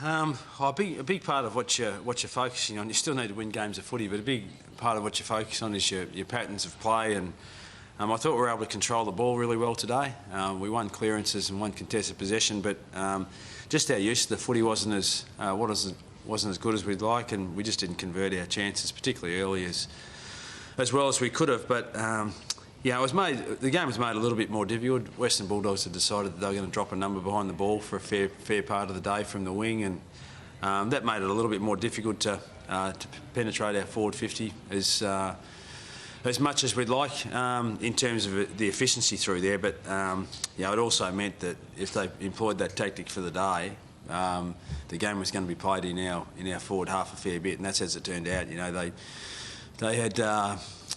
A big part of what you're focusing on, you still need to win games of footy, but a big part of what you focus on is your patterns of play. And I thought we were able to control the ball really well today. We won clearances and won contested possession, but just our use of the footy wasn't as good as we'd like, and we just didn't convert our chances, particularly early, as well as we could have. But the game was made a little bit more difficult. Western Bulldogs had decided that they were going to drop a number behind the ball for a fair part of the day from the wing, and that made it a little bit more difficult to penetrate our forward 50 as much as we'd like in terms of the efficiency through there. But it also meant that if they employed that tactic for the day, the game was going to be played in our forward half a fair bit, and that's as it turned out. They had.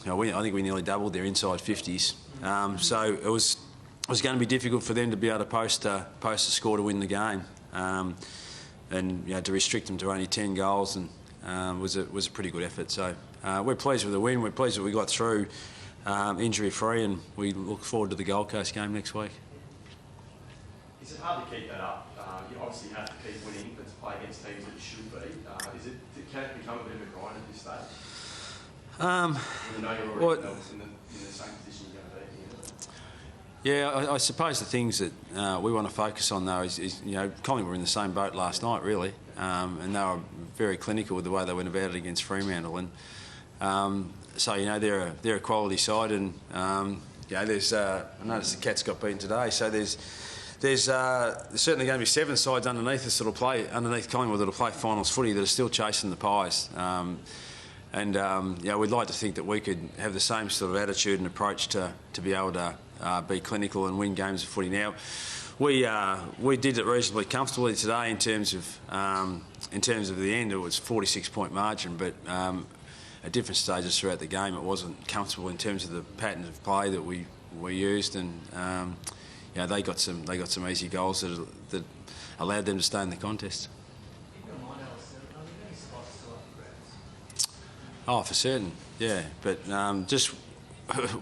I think we nearly doubled their inside 50s, so it was going to be difficult for them to be able to post a score to win the game, and to restrict them to only 10 goals and was a pretty good effort. So we're pleased with the win. We're pleased that we got through injury free, and we look forward to the Gold Coast game next week. Is it hard to keep that up? You obviously have to keep winning, but to play against teams that you should be, can it become a bit of a grind at this stage? You know you're already in the same position you're going to be in. Yeah, I suppose the things that we want to focus on though is Collingwood were in the same boat last night really, and they were very clinical with the way they went about it against Fremantle, and they're a quality side, and there's I noticed the Cats got beaten today, so there's certainly going to be 7 sides underneath us underneath Collingwood that'll play finals footy that are still chasing the Pies. We'd like to think that we could have the same sort of attitude and approach to be able to be clinical and win games of footy. Now, we did it reasonably comfortably today in terms of the end. It was 46-point margin, but at different stages throughout the game, it wasn't comfortable in terms of the patterns of play that we used, and they got some easy goals that allowed them to stay in the contest. Oh, for certain, yeah. But just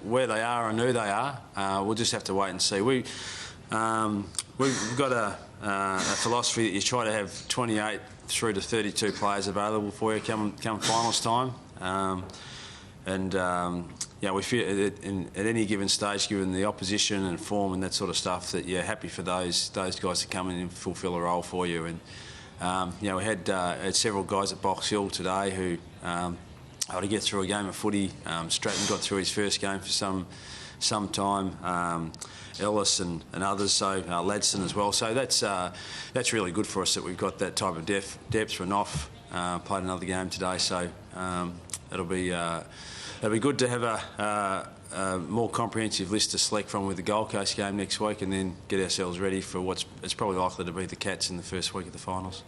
where they are and who they are, we'll just have to wait and see. We've got a philosophy that you try to have 28 through to 32 players available for you come finals time, we feel at any given stage, given the opposition and form and that sort of stuff, that you're happy for those guys to come in and fulfil a role for you. And we had several guys at Box Hill today who. To get through a game of footy. Stratton got through his first game for some time. Ellis and others, so Ladson as well. So that's really good for us that we've got that type of depth. Renoff played another game today, so it'll be good to have a more comprehensive list to select from with the Gold Coast game next week, and then get ourselves ready for it's probably likely to be the Cats in the first week of the finals.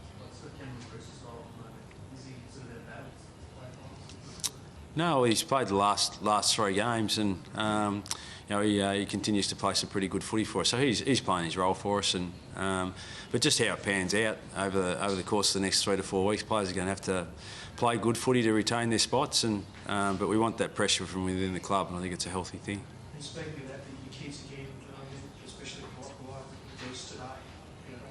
No, he's played the last 3 games, and he continues to play some pretty good footy for us. So he's playing his role for us, and but just how it pans out over the course of the next 3 to 4 weeks, players are going to have to play good footy to retain their spots, and but we want that pressure from within the club, and I think it's a healthy thing. And speaking of that, your kids again, especially Kawhi today,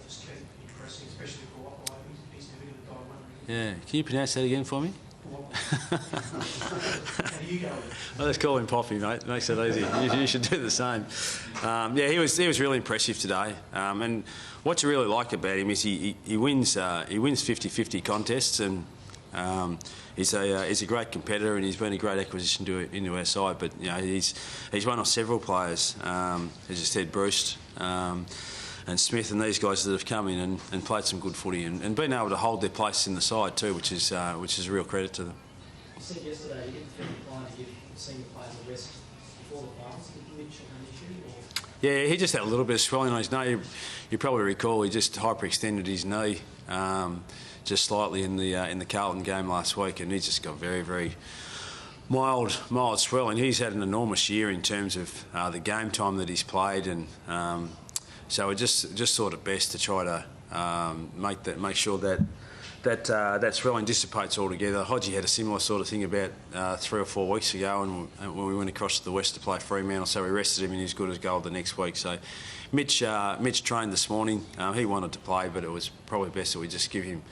just keep impressing, especially Kawhi. He's never going to die one. Yeah, can you pronounce that again for me? How do you go? Well, let's call him Poppy, mate. Makes it easy. You should do the same. He was really impressive today. And what you really like about him is he wins 50-50 contests, and he's a great competitor, and he's been a great acquisition into our side. But he's one of several players, as you said, Bruce. And Smith and these guys that have come in and played some good footy and been able to hold their place in the side too, which is a real credit to them. You said yesterday you didn't feel inclined to give senior players a rest before the finals. Did Mitch have an issue? Yeah, he just had a little bit of swelling on his knee. You probably recall he just hyperextended his knee just slightly in the Carlton game last week, and he's just got very, very mild swelling. He's had an enormous year in terms of the game time that he's played, and so we just thought it best to try to make sure that that swelling dissipates altogether. Hodgie had a similar sort of thing about 3 or 4 weeks ago, and when we went across to the west to play Fremantle, so we rested him and he's good as gold the next week. So Mitch trained this morning. He wanted to play, but it was probably best that we just give him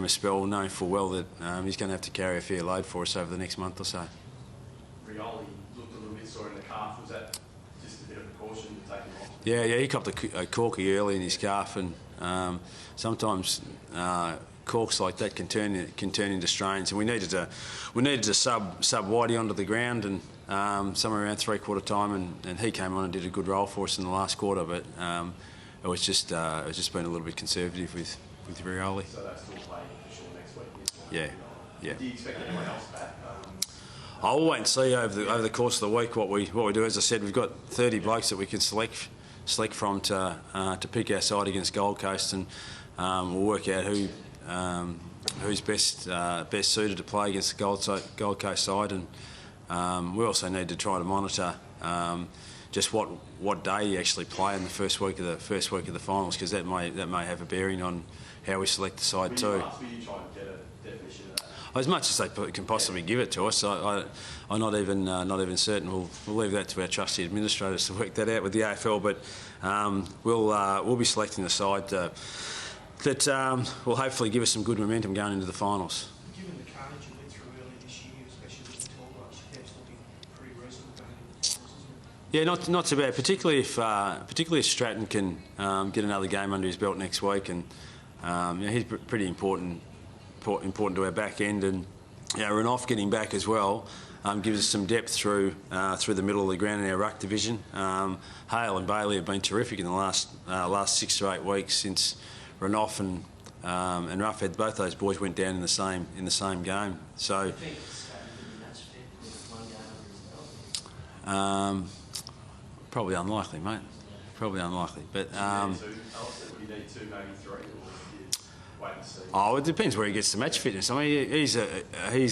a spell, knowing full well that he's going to have to carry a fair load for us over the next month or so. Rioli looked a little bit sore in the calf. Was that just a bit of a caution to take him off? Yeah, he copped a corky early in his calf, and sometimes corks like that can turn into strains. And we needed to sub Whitey onto the ground, and somewhere around 3/4 time, and he came on and did a good role for us in the last quarter. But it was just being a little bit conservative with Rioli. So that's still playing for sure next week. Yeah. Do you expect anyone else back? I'll wait and see over the course of the week what we do. As I said, we've got 30 blokes that we can select from to pick our side against Gold Coast, and we'll work out who's best suited to play against the Gold Coast side, and we also need to try to monitor just what day you actually play in the first week of the finals, because that may have a bearing on how we select the side too. Were you trying to get a definition of that? As much as they can possibly give it to us, I'm not even certain. We'll leave that to our trusty administrators to work that out with the AFL. But we'll be selecting the side that will hopefully give us some good momentum going into the finals. Given the carnage you went through earlier this year, especially with the tall blokes, your depth's looking pretty reasonable going into the finals, isn't it? Yeah, not too bad. Particularly if Stratton can get another game under his belt next week, and he's pretty important to our back end, and Renouf getting back as well gives us some depth through the middle of the ground in our ruck division. Hale and Bailey have been terrific in the last 6 to 8 weeks since Renouf and Roughhead, both those boys went down in the same game. So probably unlikely, mate. Probably unlikely, but. You need 2, maybe 3, or you wait and see? Oh, it depends where he gets the match fitness. I mean, he's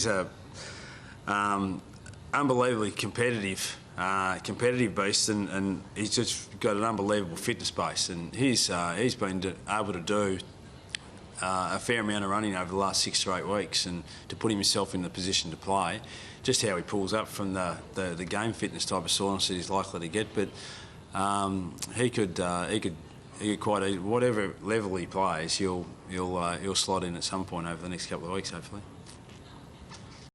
a unbelievably competitive beast, and he's just got an unbelievable fitness base, and he's been able to do a fair amount of running over the last 6 to 8 weeks, and to put himself in the position to play. Just how he pulls up from the game fitness type of soreness that he's likely to get, but he could quite whatever level he plays, he'll slot in at some point over the next couple of weeks, hopefully.